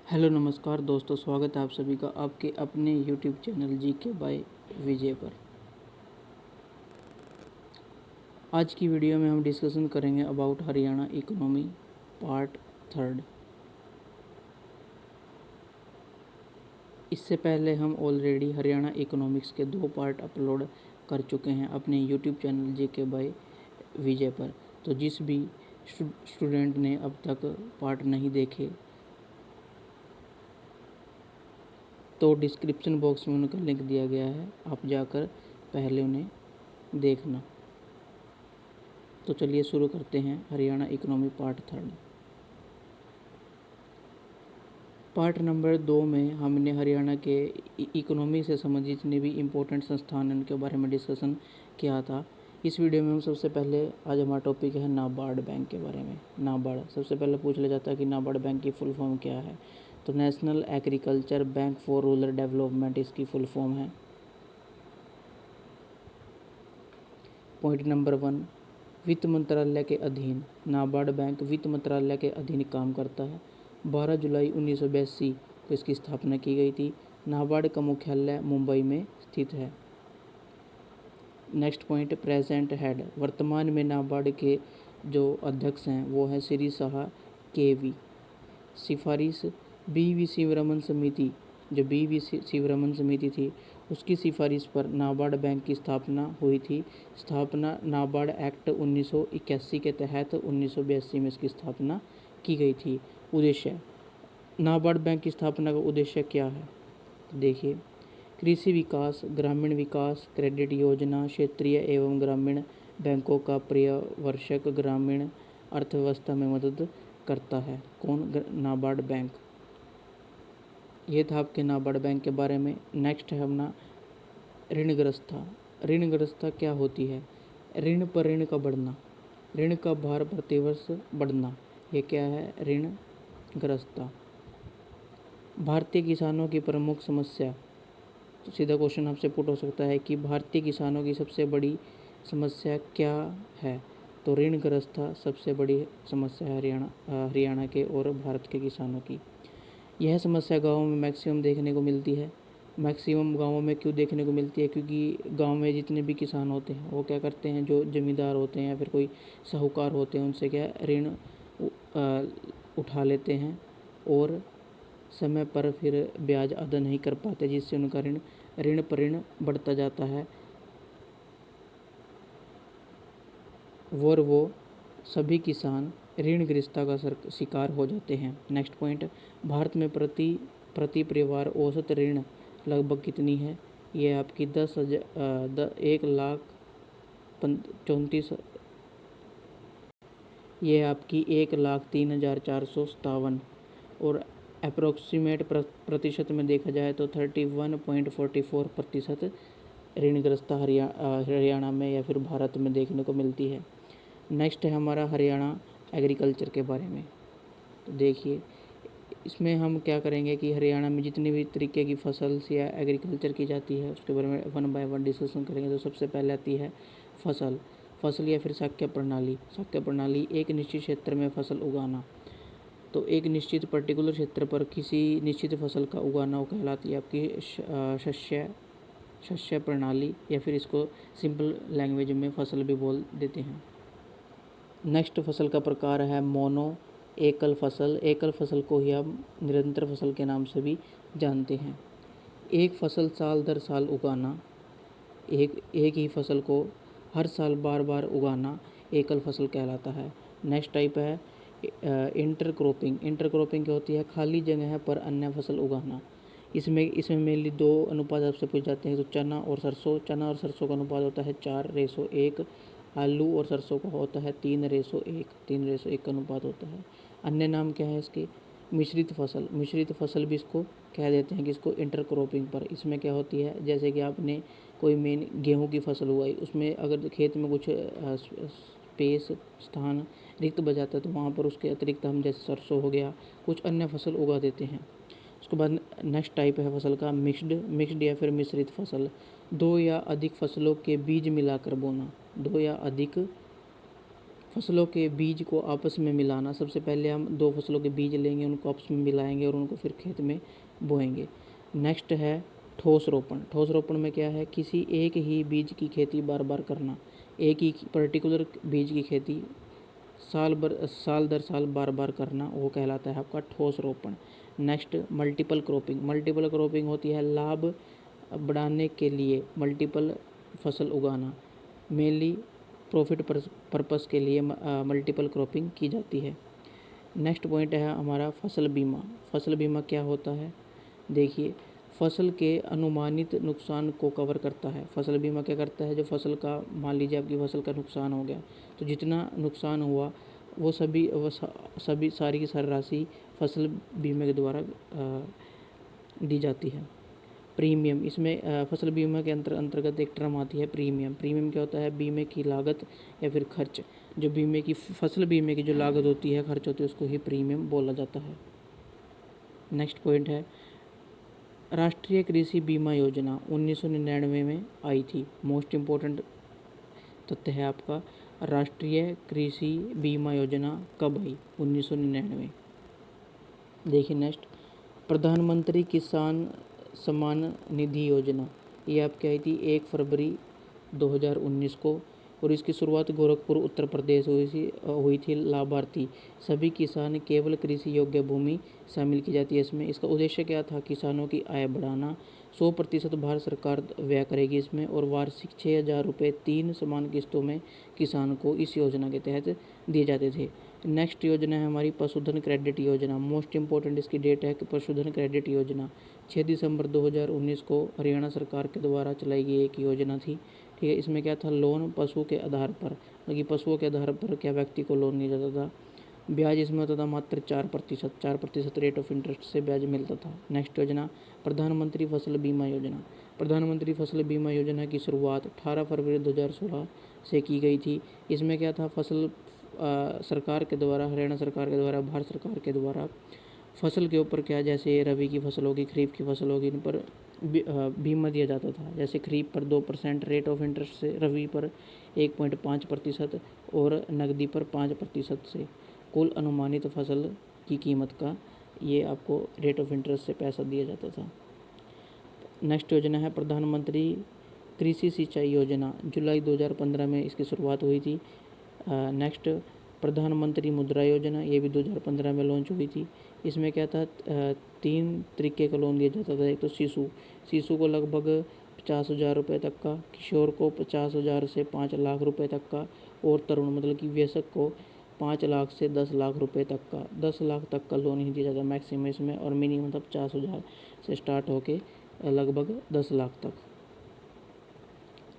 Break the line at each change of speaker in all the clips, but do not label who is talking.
Hello नमस्कार दोस्तों, स्वागत है आप सभी का आपके अपने यूट्यूब चैनल जीके बाय विजय पर। आज की वीडियो में हम डिस्कशन करेंगे अबाउट हरियाणा इकोनॉमी पार्ट 3। इससे पहले हम ऑलरेडी हरियाणा इकोनॉमिक्स के 2 पार्ट अपलोड कर चुके हैं अपने यूट्यूब चैनल जीके बाय विजय पर। तो जिस भी स्टूडेंट ने अब तक पार्ट नहीं देखे तो डिस्क्रिप्शन बॉक्स में उनका लिंक दिया गया है, आप जाकर पहले उन्हें देखना। तो चलिए शुरू करते हैं Haryana economy part 3। Part number 2 में हमने हरियाणा के इकोनॉमी से संबंधित जितने भी इम्पोर्टेंट संस्थान हैं उनके बारे में डिस्कशन किया था। इस वीडियो में हम सबसे पहले आज हमारा टॉपिक है नाबार्ड बैंक के बारे में। नाबार्ड सबसे पहले पूछ लिया जाता है कि नाबार्ड बैंक की फुल फॉर्म क्या है। तो national agriculture bank for rural development इसकी फुल फॉर्म है। पॉइंट नंबर 1, वित्त मंत्रालय के अधीन। नाबार्ड बैंक वित्त मंत्रालय के अधीन काम करता है। 12 जुलाई 1982 को इसकी स्थापना की गई थी। नाबार्ड का मुख्यालय मुंबई में स्थित है। Next point, present head. वर्तमान में नाबार्ड के जो अध्यक्ष हैं वो हैं श्री शाह KV। सिफारिश BV शिवरमन समिति, जो BV शिवरमन समिति थी उसकी सिफारिश पर नाबार्ड बैंक की स्थापना हुई थी। स्थापना नाबार्ड एक्ट 1981 के तहत 1982 में इसकी स्थापना की गई थी। उद्देश्य, नाबार्ड बैंक की स्थापना का उद्देश्य क्या है देखिए, कृषि विकास, ग्रामीण विकास, क्रेडिट योजना, क्षेत्रीय एवं ग्रामीण बैंकों का पर्यवेक्षक, ग्रामीण अर्थव्यवस्था में मदद करता है। कौन? नाबार्ड बैंक। ये था आपके नाबार्ड बैंक के बारे में। नेक्स्ट है अपना ऋणग्रस्ता। ऋणग्रस्ता क्या होती है? ऋण पर ऋण का बढ़ना, ऋण का भार प्रतिवर्ष बढ़ना, ये क्या है? ऋणग्रस्ता। भारतीय किसानों की प्रमुख समस्या। तो सीधा क्वेश्चन आपसे पुट हो सकता है कि भारतीय किसानों की सबसे बड़ी समस्या क्या है? तो ऋणग्रस्ता सबसे बड़ी समस्या है हरियाणा के और भारत के किसानों की। यह समस्या गाँवों में मैक्सिमम देखने को मिलती है। मैक्सिमम गाँवों में क्यों देखने को मिलती है? क्योंकि गांव में जितने भी किसान होते हैं वो क्या करते हैं, जो ज़मींदार होते हैं या फिर कोई साहूकार होते हैं उनसे क्या ऋण उठा लेते हैं और समय पर फिर ब्याज अदा नहीं कर पाते, जिससे उनका ऋण पर ऋण बढ़ता जाता है और वो सभी किसान ऋणग्रस्तता का शिकार हो जाते हैं। नेक्स्ट पॉइंट, भारत में प्रति परिवार औसत ऋण लगभग कितनी है? ये आपकी 1,03,457 और अप्रोक्सीमेट प्रतिशत में देखा जाए तो 31.44% ऋणग्रस्तता हरियाणा में या फिर भारत में देखने को मिलती है। नेक्स्ट है हमारा हरियाणा एग्रीकल्चर के बारे में। तो देखिए, इसमें हम क्या करेंगे कि हरियाणा में जितनी भी तरीके की फसल या एग्रीकल्चर की जाती है उसके बारे में 1 बाय 1 डिस्कशन करेंगे। तो सबसे पहले आती है फसल या फिर शाक्य प्रणाली। शाक्य प्रणाली एक निश्चित क्षेत्र में फसल उगाना। तो एक निश्चित पर्टिकुलर क्षेत्र पर किसी निश्चित फसल का उगाना वो कहलाती है आपकी शस्य प्रणाली, या फिर इसको सिंपल लैंग्वेज में फसल भी बोल देते हैं। नेक्स्ट फसल का प्रकार है मोनो, एकल फसल। एकल फसल को ही हम निरंतर फसल के नाम से भी जानते हैं। एक फसल साल दर साल उगाना, एक ही फसल को हर साल बार बार उगाना एकल फसल कहलाता है। नेक्स्ट टाइप है इंटरक्रॉपिंग। इंटरक्रॉपिंग क्या होती है? खाली जगह पर अन्य फसल उगाना। इसमें मेनली 2 अनुपात आपसे पूछ जाते हैं। तो चना और सरसों का अनुपात होता है 4:1। आलू और सरसों का होता है 3:1 का अनुपात होता है। अन्य नाम क्या है इसके? मिश्रित फसल भी इसको कह देते हैं कि इसको इंटरक्रॉपिंग पर। इसमें क्या होती है, जैसे कि आपने कोई मेन गेहूं की फसल उगाई, उसमें अगर खेत में कुछ स्पेस स्थान रिक्त बचाता है तो वहाँ पर उसके अतिरिक्त हम जैसे सरसों हो गया कुछ अन्य फसल उगा देते हैं। उसके बाद नेक्स्ट टाइप है फसल का मिक्स्ड या फिर मिश्रित फसल। 2 या अधिक फसलों के बीज मिलाकर बोना। 2 या अधिक फसलों के बीज को आपस में मिलाना, सबसे पहले हम दो फसलों के बीज लेंगे, उनको आपस में मिलाएंगे और उनको फिर खेत में बोएंगे। नेक्स्ट है ठोस रोपण। ठोस रोपण में क्या है, किसी एक ही बीज की खेती बार बार करना, एक ही पर्टिकुलर बीज की खेती साल दर साल बार बार करना, वो कहलाता है आपका ठोस रोपण। Next multiple cropping. Multiple cropping होती है लाभ बढ़ाने के लिए मल्टीपल फसल उगाना, मेनली प्रॉफिट पर्पस के लिए मल्टीपल क्रॉपिंग की जाती है। नेक्स्ट पॉइंट है हमारा फसल बीमा। फसल बीमा क्या होता है, देखिए फसल के अनुमानित नुकसान को कवर करता है। फसल बीमा क्या करता है, जो फसल का, मान लीजिए आपकी फसल का नुकसान हो गया, तो जितना नुकसान हुआ वो सभी सारी की सारी राशि फसल बीमा के द्वारा दी जाती है। प्रीमियम, इसमें फसल बीमा के अंतर्गत एक टर्म आती है प्रीमियम। प्रीमियम क्या होता है, बीमे की लागत या फिर खर्च, जो बीमे की फसल बीमे की जो लागत होती है, खर्च होती है, उसको ही प्रीमियम बोला जाता है। नेक्स्ट पॉइंट है राष्ट्रीय कृषि बीमा योजना 1999 में आई थी। मोस्ट इम्पोर्टेंट तथ्य है आपका, राष्ट्रीय कृषि बीमा योजना कब आई, 1999। देखिए नेक्स्ट प्रधानमंत्री किसान सम्मान निधि योजना, ये आपकी आई थी 1 फरवरी 2019 को, और इसकी शुरुआत गोरखपुर उत्तर प्रदेश हुई थी। लाभार्थी सभी किसान, केवल कृषि योग्य भूमि शामिल की जाती है इसमें। इसका उद्देश्य क्या था, किसानों की आय बढ़ाना। 100% भारत सरकार व्यय करेगी इसमें, और वार्षिक 6,000 रुपये 3 समान किस्तों में किसान को इस योजना के तहत दिए जाते थे। नेक्स्ट योजना है हमारी पशुधन क्रेडिट योजना। मोस्ट इम्पोर्टेंट इसकी डेट है कि पशुधन क्रेडिट योजना 6 दिसंबर 2019 को हरियाणा सरकार के द्वारा चलाई गई एक योजना थी। ठीक है, इसमें क्या था, लोन पशु के आधार पर, मतलब कि पशुओं के आधार पर क्या व्यक्ति को लोन दिया जाता था। ब्याज इसमें होता था मात्र 4% रेट ऑफ इंटरेस्ट से ब्याज मिलता था। नेक्स्ट योजना प्रधानमंत्री फसल बीमा योजना। प्रधानमंत्री फसल बीमा योजना की शुरुआत 18 फरवरी 2016 से की गई थी। इसमें क्या था, फसल सरकार के द्वारा, हरियाणा सरकार के द्वारा, भारत सरकार के द्वारा फसल के ऊपर क्या, जैसे रबी की फसल होगी, खरीफ की फसल होगी, इन पर बीमा दिया जाता था। जैसे खरीफ पर 2% रेट ऑफ इंटरेस्ट से, रबी पर 1.5% और नकदी पर 5% से कुल अनुमानित फसल की कीमत का ये आपको रेट ऑफ इंटरेस्ट से पैसा दिया जाता था। नेक्स्ट योजना है प्रधानमंत्री कृषि सिंचाई योजना। जुलाई 2015 में इसकी शुरुआत हुई थी। नेक्स्ट प्रधानमंत्री मुद्रा योजना, ये भी 2015 में लॉन्च हुई थी। इसमें क्या था, 3 तरीके का लोन दिया जाता था। एक तो शिशु को लगभग 50,000 रुपये तक का, किशोर को 50,000 से 5 लाख रुपये तक का, और तरुण मतलब कि वयस्क को 5 लाख से 10 लाख रुपये तक का, 10 लाख तक का लोन ही दिया जाता है मैक्सिमम इसमें, और मिनिमम मतलब 50,000 से स्टार्ट होके लगभग 10 लाख तक।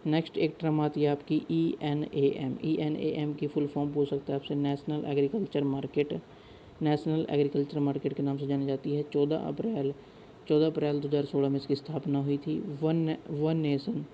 नेक्स्ट एक टर्म आती है आपकी ENAM। ENAM की फुल फॉर्म पूछ सकता है आपसे, नेशनल एग्रीकल्चर मार्केट के नाम से जानी जाती है। 14 अप्रैल 2016 में इसकी स्थापना हुई थी। वन नेशन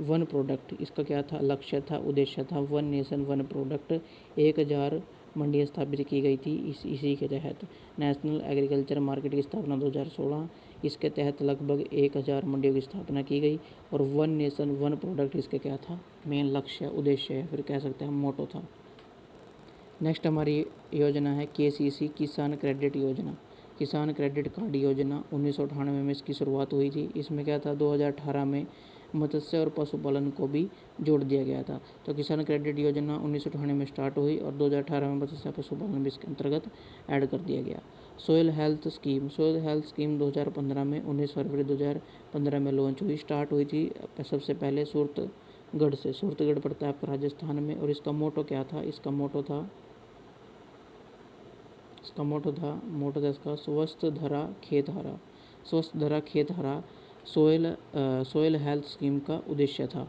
वन प्रोडक्ट, इसका क्या था, लक्ष्य था, उद्देश्य था, वन नेशन वन प्रोडक्ट। 1000 मंडियाँ स्थापित की गई थी इसी के तहत। नेशनल एग्रीकल्चर मार्केट की स्थापना 2016, इसके तहत लगभग 1000 मंडियों की स्थापना की गई, और वन नेशन वन प्रोडक्ट इसका क्या था, मेन लक्ष्य, उद्देश्य है, फिर कह सकते हैं मोटो था। नेक्स्ट हमारी योजना है KCC, किसान क्रेडिट योजना। किसान क्रेडिट कार्ड योजना 1998 में इसकी शुरुआत हुई थी। इसमें क्या था, 2018 में मत्स्य और पशुपालन को भी जोड़ दिया गया था। तो किसान क्रेडिट योजना 1998 में स्टार्ट हुई, और 2018 में मत्स्य पशुपालन भी इसके अंतर्गत ऐड कर दिया गया। सोयल हेल्थ स्कीम 2015 में 19 फरवरी 2015 में लॉन्च हुई, स्टार्ट हुई थी सबसे पहले सूरतगढ़ से। सूरतगढ़ पड़ता है आपका राजस्थान में, और इसका मोटो क्या था, इसका मोटो था इसका स्वस्थ धरा खेत हरा। सोयल हेल्थ स्कीम का उद्देश्य था।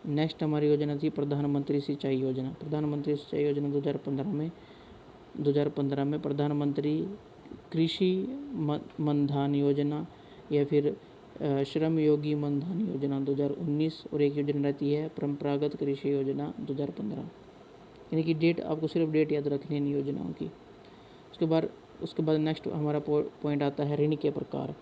नेक्स्ट हमारी योजना थी प्रधानमंत्री सिंचाई योजना। प्रधानमंत्री सिंचाई योजना 2015 में प्रधानमंत्री कृषि मनधान योजना, या फिर श्रम योगी मनधान योजना 2019, और एक योजना रहती है परंपरागत कृषि योजना 2015। यानी कि डेट आपको सिर्फ डेट याद रखनी है इन योजनाओं की। उसके बाद नेक्स्ट हमारा पॉइंट आता है ऋण के प्रकार।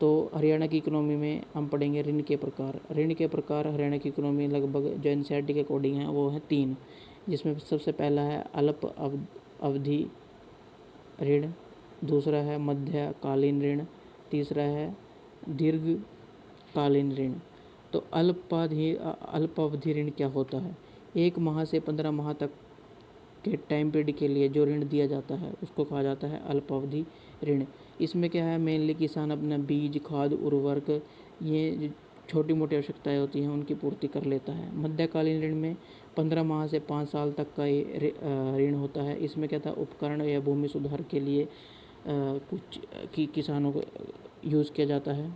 तो हरियाणा की इकोनॉमी में हम पढ़ेंगे ऋण के प्रकार। हरियाणा की इकोनॉमी लगभग जो NCERT के अकॉर्डिंग है वो है 3। जिसमें सबसे पहला है अल्प अवधि ऋण, दूसरा है मध्यकालीन ऋण, तीसरा है दीर्घकालीन ऋण। तो अल्पावधि ऋण क्या होता है? 1 माह से 15 माह तक के टाइम पीरियड के लिए जो ऋण दिया जाता है उसको कहा जाता है अल्पावधि ऋण। इसमें क्या है, मेनली किसान अपना बीज, खाद, उर्वरक, ये छोटी मोटी आवश्यकताएं होती हैं उनकी पूर्ति कर लेता है। मध्यकालीन ऋण में 15 माह से 5 साल तक का ये ऋण होता है। इसमें क्या था, उपकरण या भूमि सुधार के लिए कुछ किसानों को यूज़ किया जाता है।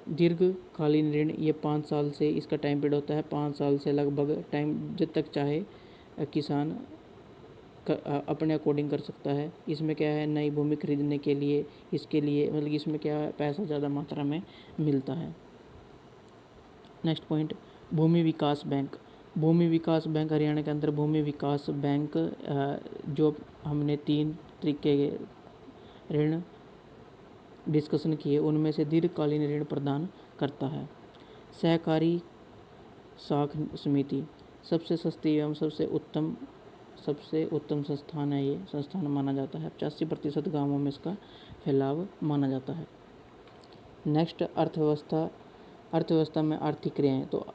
दीर्घकालीन ऋण ये 5 साल से इसका टाइम पीरियड होता है, 5 साल से लगभग टाइम जब तक चाहे किसान अपने अकॉर्डिंग कर सकता है। इसमें क्या है, नई भूमि खरीदने के लिए, इसके लिए मतलब इसमें क्या है, पैसा ज़्यादा मात्रा में मिलता है। नेक्स्ट पॉइंट, भूमि विकास बैंक। भूमि विकास बैंक हरियाणा के अंदर भूमि विकास बैंक जो हमने 3 तरीके के ऋण डिस्कशन किए उनमें से दीर्घकालीन ऋण प्रदान करता है। सहकारी साख समिति सबसे सस्ती एवं सबसे उत्तम संस्थान है। ये संस्थान माना जाता है। 85% गाँवों में इसका फैलाव माना जाता है। नेक्स्ट, अर्थव्यवस्था में आर्थिक क्रियाएं। तो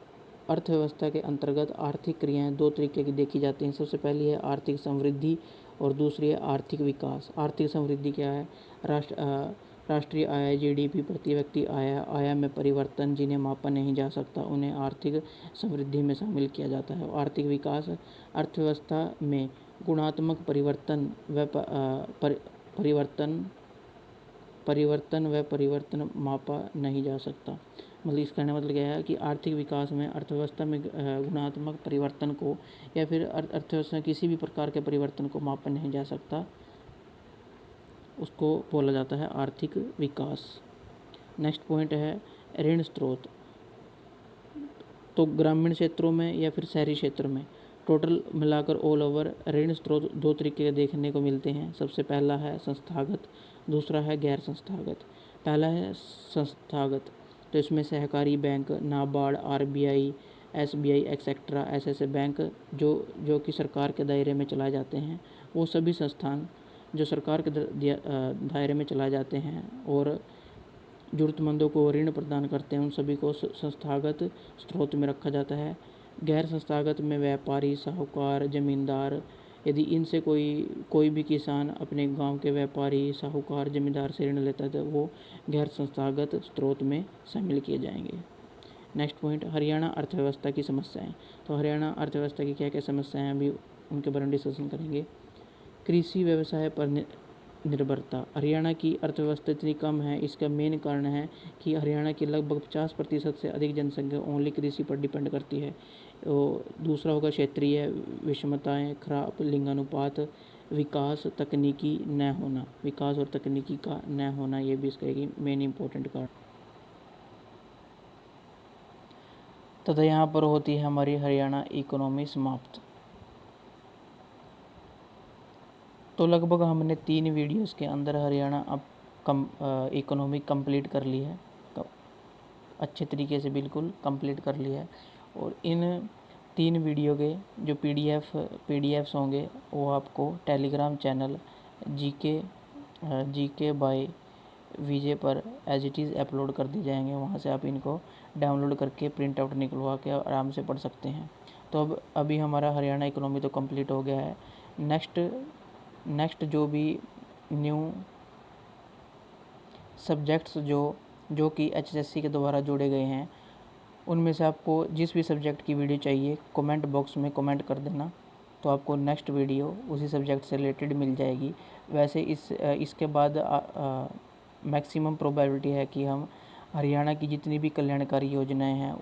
अर्थव्यवस्था के अंतर्गत आर्थिक क्रियाएं 2 तरीके की देखी जाती हैं। सबसे पहली है आर्थिक समृद्धि और दूसरी है आर्थिक विकास। आर्थिक समृद्धि क्या है? राष्ट्रीय आय, जीडीपी, प्रति व्यक्ति आय में परिवर्तन जिन्हें मापा नहीं जा सकता उन्हें आर्थिक समृद्धि में शामिल किया जाता है। आर्थिक विकास, अर्थव्यवस्था में गुणात्मक परिवर्तन व परिवर्तन मापा नहीं जा सकता। मतलब इसका कहने मतलब क्या है कि आर्थिक विकास में अर्थव्यवस्था में गुणात्मक परिवर्तन को या फिर अर्थव्यवस्था में किसी भी प्रकार के परिवर्तन को मापा नहीं जा सकता, उसको बोला जाता है आर्थिक विकास। नेक्स्ट पॉइंट है ऋण स्रोत। तो ग्रामीण क्षेत्रों में या फिर शहरी क्षेत्र में टोटल मिलाकर ऑल ओवर ऋण स्रोत 2 तरीके के देखने को मिलते हैं। सबसे पहला है संस्थागत, दूसरा है गैर संस्थागत। पहला है संस्थागत, तो इसमें सहकारी bank, NABARD, RBI, SBI etcetera ऐसे बैंक जो कि सरकार के दायरे में चलाए जाते हैं, वो सभी संस्थान जो सरकार के दायरे में चलाए जाते हैं और ज़रूरतमंदों को ऋण प्रदान करते हैं, उन सभी को संस्थागत स्रोत में रखा जाता है। गैर संस्थागत में व्यापारी, साहूकार, जमींदार, यदि इनसे कोई भी किसान अपने गांव के व्यापारी, साहूकार, जमींदार से ऋण लेता है तो वो गैर संस्थागत स्रोत में शामिल किए जाएंगे। नेक्स्ट पॉइंट, हरियाणा अर्थव्यवस्था की समस्याएं। तो हरियाणा अर्थव्यवस्था की क्या क्या समस्याएं हैं, अभी उनके बारे में डिस्कशन करेंगे। कृषि व्यवसाय पर निर्भरता। हरियाणा की अर्थव्यवस्था इतनी कम है, इसका मेन कारण है कि हरियाणा की लगभग 50% से अधिक जनसंख्या ओनली कृषि पर डिपेंड करती है। तो दूसरा होगा क्षेत्रीय विषमताएं, खराब लिंगानुपात, विकास और तकनीकी का न होना, ये भी इसका एक मेन इम्पोर्टेंट कारण। तथा यहाँ पर होती है हमारी हरियाणा इकोनॉमी समाप्त। तो लगभग हमने 3 वीडियोस के अंदर हरियाणा इकोनॉमी कंप्लीट कर ली है, अच्छे तरीके से बिल्कुल कंप्लीट कर लिया है। और इन 3 वीडियो के जो पीडीएफ्स होंगे वो आपको टेलीग्राम चैनल जीके बाय विजय पर एज इट इज़ अपलोड कर दिए जाएंगे। वहाँ से आप इनको डाउनलोड करके प्रिंट आउट निकलवा के आराम से पढ़ सकते हैं। तो अभी हमारा हरियाणा इकोनॉमी तो कंप्लीट हो गया है। नेक्स्ट जो भी न्यू सब्जेक्ट्स जो कि एचएसएससी के द्वारा जोड़े गए हैं, उनमें से आपको जिस भी सब्जेक्ट की वीडियो चाहिए कमेंट बॉक्स में कमेंट कर देना, तो आपको नेक्स्ट वीडियो उसी सब्जेक्ट से रिलेटेड मिल जाएगी। वैसे इसके बाद मैक्सिमम प्रोबेबिलिटी है कि हम हरियाणा की जितनी भी कल्याणकारी योजनाएं हैं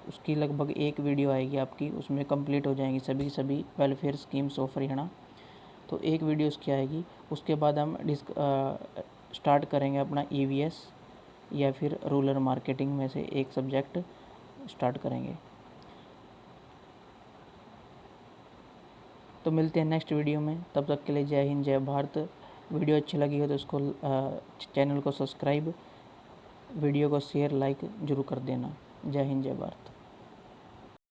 उसकी लगभग एक वीडियो आएगी आपकी, उसमें कंप्लीट हो जाएंगी सभी वेलफेयर स्कीम्स ऑफ हरियाणा। तो एक वीडियो उसकी आएगी। उसके बाद हम स्टार्ट करेंगे अपना ईवीएस या फिर रूरल मार्केटिंग में से एक सब्जेक्ट स्टार्ट करेंगे। तो मिलते हैं नेक्स्ट वीडियो में, तब तक के लिए जय हिंद जय भारत। वीडियो अच्छी लगी हो तो इसको चैनल को सब्सक्राइब, वीडियो को शेयर लाइक जरूर कर देना। जय हिंद जय भारत।